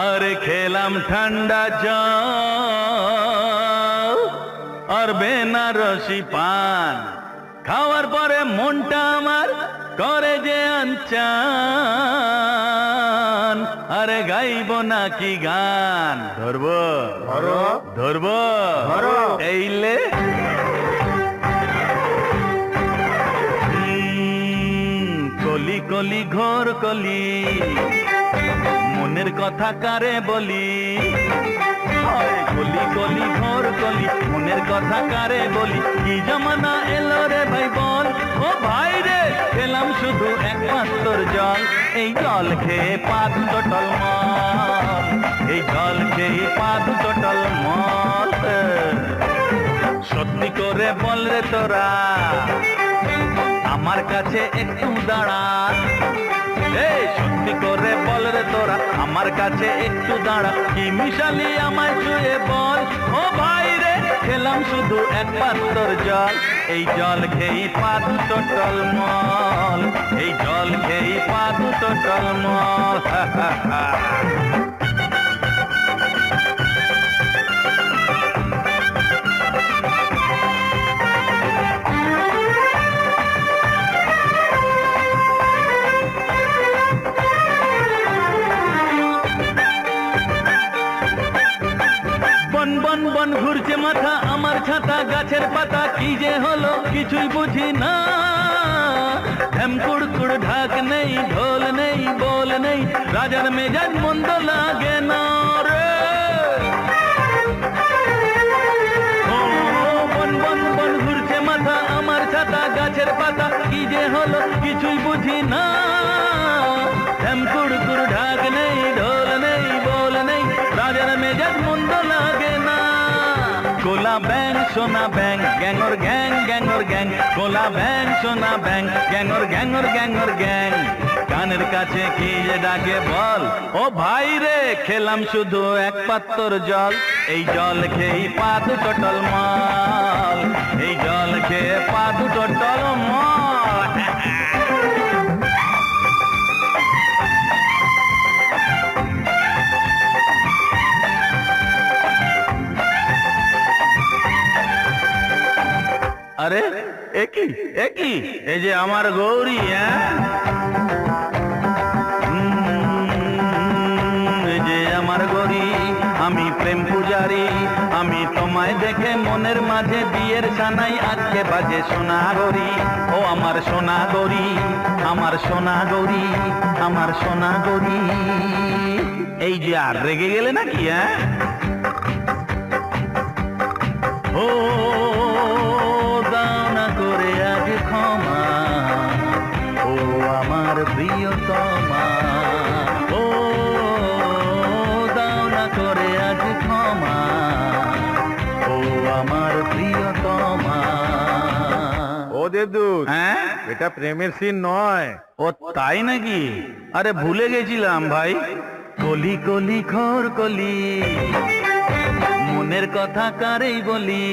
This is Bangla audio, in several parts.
আরে খেলাম ঠান্ডা জল আর বেনারসি পান, খাওয়ার পরে মনটা আমার করে যে আনচান। আরে গাইব নাকি গান? ধরবো ধরবো এইলে কলি কলি ঘোর কলি, মনের কথা কারে বলি? কলি কলি ঘোর কলি, মনের কথা কারে বলি? কি জমানা এলো রে ভাই বল, ও ভাই রে খেলাম শুধু একমাত্র জল। এই জল খেয়ে পা দুটো টলমল, এই জল খেয়ে পা দুটো টলমল। সত্যি করে বল রে তোরা, আমার কাছে একটু দাঁড়া। এই সত্যি করে বল রে তোরা, আমার কাছে একটু দাঁড়া। কি মিশালি আমায় ছুঁয়ে বল, ও ভাই রে খেলাম শুধু একমাত্র জল। এই জল খেয়ে পা দুটো টলমল, এই জল খেয়ে পা দুটো টলমল। বন বন বন ঘুরছে মাথা, আমার ছাতা গাছের পাতা, কি যে হলো কিছুই বুঝি না। কুড়কুড় ঢাক নেই, ঢোল নেই, বল নেই, রাজার মেজাজ মন্দ লাগে না রে। বন বন বন ঘুরছে মাথা, আমার ছাতা গাছের পাতা, কি যে হলো কিছুই বুঝি না। কুড়কুড় ঢাক নেই, ঢোল নেই, বল নেই, রাজার মেজাজ মন্দ লাগে না। গোলা ব্যাং সোনা ব্যাং, গ্যাংর গ্যাং গ্যাংর গ্যাং, গোলা ব্যাং সোনা ব্যাং, গ্যাংর গ্যাংর গ্যাংর গ্যাং। কানের কাছে কি যে ডাকে বল, ও ভাই রে খেলাম শুধু এক পাত্র জল। এই জল খেয়ে পা দুটো টলমল, এই জল খেয়ে পা দুটো টলমল। আরে একই একই, এই যে আমার গৌরী, এই যে আমার গৌরী, আমি প্রেম পূজারি। আমি তোমায় দেখে মনের মাঝে বিয়ের সানাই আজকে বাজে সোনা গৌরী। ও আমার সোনা গৌরী, আমার সোনা গৌরী, আমার সোনা গৌরী। এই যে আর রেগে গেলে নাকি? ও করে আজ ক্ষমা, ও আমার প্রিয়তমা, ও দাও না করে আজ ক্ষমা, ও আমার প্রিয়তমা। ও দেবদূত, এটা প্রেমের সিন নয়। ও তাই নাকি? আরে ভুলে গেছিলাম ভাই। কলি কলি ঘোর কলি, মনের কথা কারেই বলি?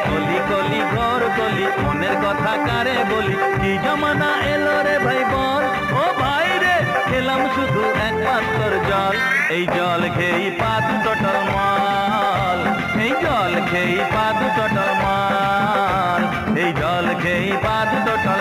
কলি কলি ঘোর কলি, মনের কথা কারে বলি? কি জমানা এলো রে ভাই বল, ও ভাই রে খেলাম শুধু একমাত্র জল। এই জল খেয়ে পা দুটো টলমল, এই জল খেয়ে পা দুটো টলমল, এই জল খেয়ে পা দুটো টলমল।